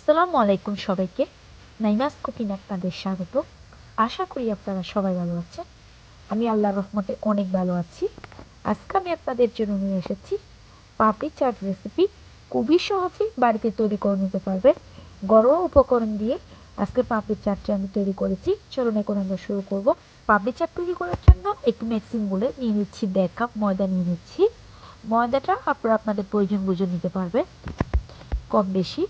আসসালামু আলাইকুম সবাইকে। নাইমাস কুকিং আপনাদের স্বাগত। আশা করি আপনারা সবাই ভালো আছেন। আমি আল্লাহর রহমতে অনেক ভালো আছি। আজকে আমি আপনাদের জন্য নিয়ে এসেছি পাপড়ি চাট রেসিপি। খুবই সহজে বাড়িতে তৈরি করে নিতে পারবেন। ঘরোয়া উপকরণ দিয়ে আজকে পাপড়ি চাটটি আমি তৈরি করেছি। চলুন এখন আমরা শুরু করব। পাপড়ি চাট তৈরি করার জন্য একটু মিক্সিং বলে নিয়ে নিচ্ছি 1.5 কাপ ময়দা নিয়ে নিচ্ছি। ময়দাটা আপনারা আপনাদের প্রয়োজন বুঝে নিতে পারবেন, কম বেশি।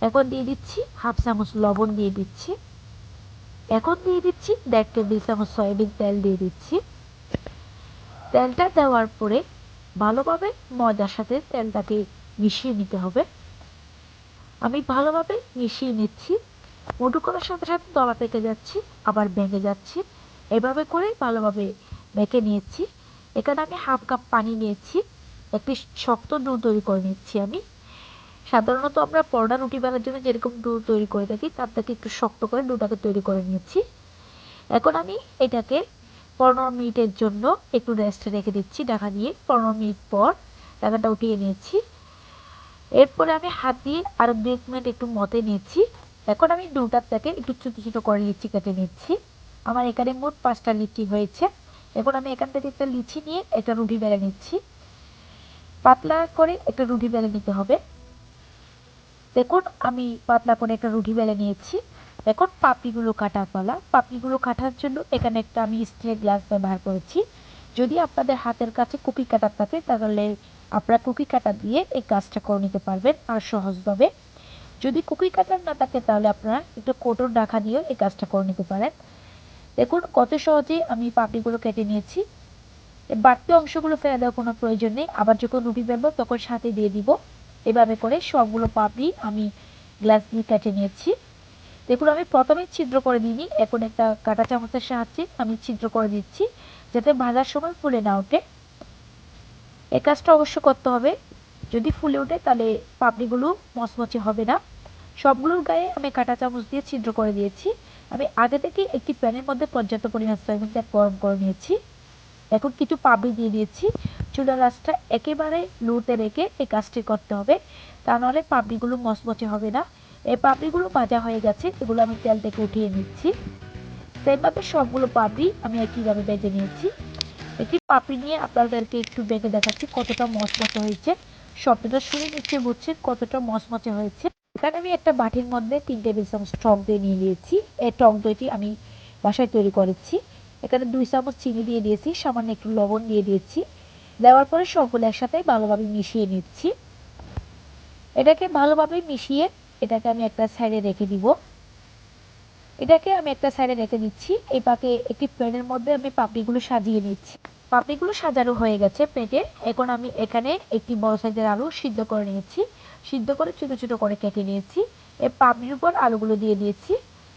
এখন দিয়ে দিচ্ছি হাফ চামচ লবণ দিয়ে দিচ্ছি। এখন দিয়ে দিচ্ছি 1.5 টেবিল চামচ সয়াবিন তেল দিয়ে দিচ্ছি। তেলটা দেওয়ার পরে ভালোভাবে ময়দার সাথে তেলটাকে মিশিয়ে নিতে হবে। আমি ভালোভাবে মিশিয়ে নিচ্ছি। মুঠো করার সাথে সাথে দলা পেকে যাচ্ছি, আবার ভেঙে যাচ্ছি। এভাবে করে ভালোভাবে মেখে নিয়েছি। এখানে আমি হাফ কাপ পানি নিয়েছি। একটি শক্ত ডো তৈরি করে নিচ্ছি আমি। সাধারণত আমরা পরোটা রুটি বেলার জন্য যেরকম ডো তৈরি করে থাকি তার থেকে একটু শক্ত করে ডোটাকে তৈরি করে নিয়েছি। এখন আমি এটাকে 15 মিনিটের জন্য একটু রেস্টে রেখে দিচ্ছি ঢাকা দিয়ে। 15 মিনিট পর ঢাকাটা উঠিয়ে নিয়েছি। এরপরে আমি হাত দিয়ে আরও 2 মিনিট একটু মতে নিয়েছি। এখন আমি ডোটার থেকে একটু ছোটো ছোটো করে লিচি কেটে নিচ্ছি। আমার এখানে মোট 5টা লিচি হয়েছে। এখন আমি এখান থেকে একটা লিচি নিয়ে একটা রুটি বেলে নিচ্ছি। পাতলা করে একটা রুটি বেলে নিতে হবে। দেখুন আমি পাতলা করে একটা রুটি বেলে নিয়েছি। এখন পাপড়িগুলো কাটার পালা। পাপড়িগুলো কাটার জন্য এখানে একটা আমি স্টিলের গ্লাস ব্যবহার করেছি। যদি আপনাদের হাতের কাছে কুকি কাটার থাকে তাহলে আপনারা কুকি কাটা দিয়ে এই কাজটা করে নিতে পারবেন আর সহজভাবে। যদি কুকি কাটার না থাকে তাহলে আপনারা একটু কোটর ঢাকা দিয়েও এই কাজটা করে নিতে পারেন। দেখুন কত সহজে আমি পাপড়িগুলো কেটে নিয়েছি। বাড়তি অংশগুলো ফেলে দেওয়ার কোনো প্রয়োজন নেই। আবার যখন রুটি বেলবো তখন সাথে দিয়ে দিব। এভাবে করে সবগুলো পাপড়ি আমি গ্লাস দিয়ে কেটে নিয়েছি। দেখুন আমি প্রথমে ছিদ্র করে দিইনি, এখন একটা কাঁটা চামচের সাহায্যে আমি ছিদ্র করে দিচ্ছি যাতে ভাজার সময় ফুলে না ওঠে। এই কাজটা অবশ্য করতে হবে। যদি ফুলে ওঠে তাহলে পাপড়িগুলো মচমচে হবে না। সবগুলোর গায়ে আমি কাঁটা চামচ দিয়ে ছিদ্র করে দিয়েছি। আমি আগে থেকে একটি প্যানের মধ্যে পর্যাপ্ত পরিমাণ সয়াবিন তেল গরম করে নিয়েছি। এখন কিছু পাপড়ি দিয়ে দিয়েছি। চুলার আঁচটা একেবারে লোতে রেখে এই কাজটি করতে হবে, তা নাহলে পাপড়িগুলো মচমচে হবে না। এই পাপড়িগুলো ভাজা হয়ে গেছে, এগুলো আমি তেল থেকে উঠিয়ে নিচ্ছি। সেমভাবে সবগুলো পাপড়ি আমি একইভাবে ভেজে নিয়েছি। একটি পাপড়ি নিয়ে আপনাদেরকে একটু ভেঙে দেখাচ্ছি কতটা মচমচে হয়েছে। শব্দটা শুনে নিশ্চয়ই বুঝছেন কতটা মচমচে হয়েছে। এখানে আমি একটা বাটির মধ্যে 3 টেবিল চামচ টক দই নিয়ে নিয়েছি। এই টক দইটি আমি বাসায় তৈরি করেছি। এখানে 2 চামচ চিনি দিয়ে দিয়েছি, সামান্য একটু লবণ দিয়ে দিয়েছি। দেওয়ার পরে সবগুলো একসাথে ভালোভাবে মিশিয়ে নিচ্ছি। এটাকে ভালোভাবে মিশিয়ে এটাকে আমি একটা সাইডে রেখে দিব। দিচ্ছি। এই পাকে একটি প্যানের মধ্যে আমি পাপড়িগুলো সাজিয়ে নিচ্ছি। পাপড়িগুলো সাজানো হয়ে গেছে প্লেটে। এখন আমি এখানে একটি বড় সাইজের আলু সিদ্ধ করে নিয়েছি। সিদ্ধ করে ছোটো ছোটো করে কেটে নিয়েছি। এই পাপড়ির উপর আলুগুলো দিয়ে দিয়েছি।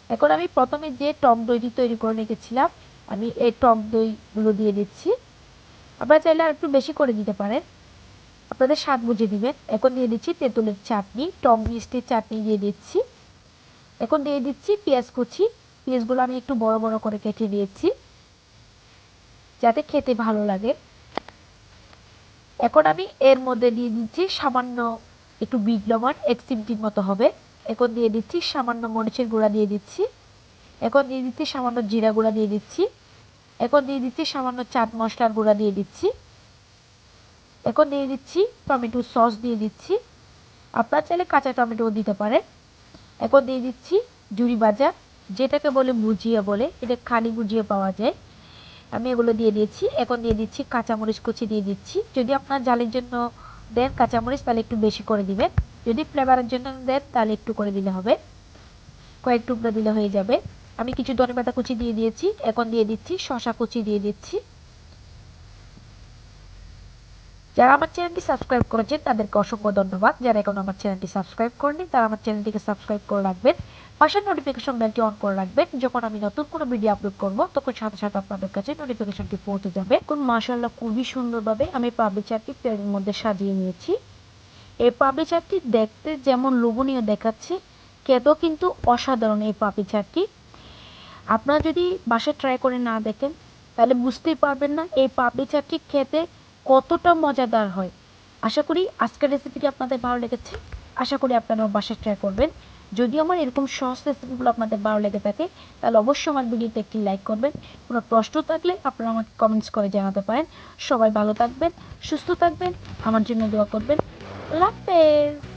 এখন আমি প্রথমে যে টক দইটি তৈরি করে রেখেছিলাম আমি এই টক দইগুলো দিয়ে দিচ্ছি। আপনারা চাইলে আর একটু বেশি করে দিতে পারেন, আপনাদের স্বাদ বুঝে দিবেন। এখন দিয়ে দিচ্ছি তেঁতুলের চাটনি, টক মিষ্টির চাটনি দিয়ে দিচ্ছি। এখন দিয়ে দিচ্ছি পেঁয়াজ কুচি। পেঁয়াজগুলো আমি একটু বড় বড় করে কেটে নিয়েছি যাতে খেতে ভালো লাগে। এখন আমি এর মধ্যে দিয়ে দিচ্ছি সামান্য একটু বিট লবণ, 1 চিমটির মতো হবে। এখন দিয়ে দিচ্ছি সামান্য মরিচের গুঁড়া দিয়ে দিচ্ছি। এখন দিয়ে দিচ্ছি সামান্য জিরা গুঁড়া দিয়ে দিচ্ছি। এখন দিয়ে দিচ্ছি সামান্য চাট মশলার গুঁড়া দিয়ে দিচ্ছি। এখন দিয়ে দিচ্ছি টমেটো সস দিয়ে দিচ্ছি। আপনারা চাইলে কাঁচা টমেটোও দিতে পারেন। এখন দিয়ে দিচ্ছি ঝুরি ভাজা, যেটাকে বলে ভুজিয়া বলে, এটা খালি ভুজিয়া পাওয়া যায়। আমি এগুলো দিয়ে দিয়েছি। এখন দিয়ে দিচ্ছি কাঁচামরিচ কুচি দিয়ে দিচ্ছি। যদি আপনার ঝালের জন্য দেন কাঁচামরিচ তাহলে একটু বেশি করে দিবেন, যদি ফ্লেভারের জন্য দেন তাহলে একটু করে দিলে হবে, কয়েক টুকরো দিলে হয়ে যাবে। আমি কিছু ধনেপাতা কুচি দিয়ে দিয়েছি। এখন দিয়ে দিচ্ছি শসা কুচি দিয়ে দিচ্ছি। যারা আমার চ্যানেলটি সাবস্ক্রাইব করেছেন তাদেরকে অসংখ্য ধন্যবাদ। যারা এখন আমার চ্যানেলটি সাবস্ক্রাইব করেনি তারা আমার চ্যানেলটিকে সাবস্ক্রাইব করে রাখবেন। পাশের নোটিফিকেশন বেলটি অন করে রাখবেন। যখন আমি নতুন কোনো ভিডিও আপলোড করব তখন সাথে সাথে আপনাদের কাছে নোটিফিকেশনটি পৌঁছে যাবে। এখন মাশাআল্লাহ খুবই সুন্দরভাবে আমি পাপড়ি চাটটি প্লেটের মধ্যে সাজিয়ে নিয়েছি। এই পাপড়ি চাটটি দেখতে যেমন লোভনীয় দেখাচ্ছে, খেতেও কিন্তু অসাধারণ এই পাপড়ি চাটটি। আপনারা যদি বাসায় ট্রাই করে না দেখেন তাহলে বুঝতেই পারবেন না এই পাপড়ি চাটটি খেতে কতটা মজাদার হয়। আশা করি আজকের রেসিপিটি আপনাদের ভালো লেগেছে। আশা করি আপনারাও বাসায় ট্রাই করবেন। যদি আমার এরকম সহজ রেসিপিগুলো আপনাদের ভালো লেগে থাকে তাহলে অবশ্যই আমার ভিডিওতে একটি লাইক করবেন। কোনো প্রশ্ন থাকলে আপনারা আমাকে কমেন্টস করে জানাতে পারেন। সবাই ভালো থাকবেন, সুস্থ থাকবেন, আমার জন্য দোয়া করবেন। আল্লাহ হাফেজ।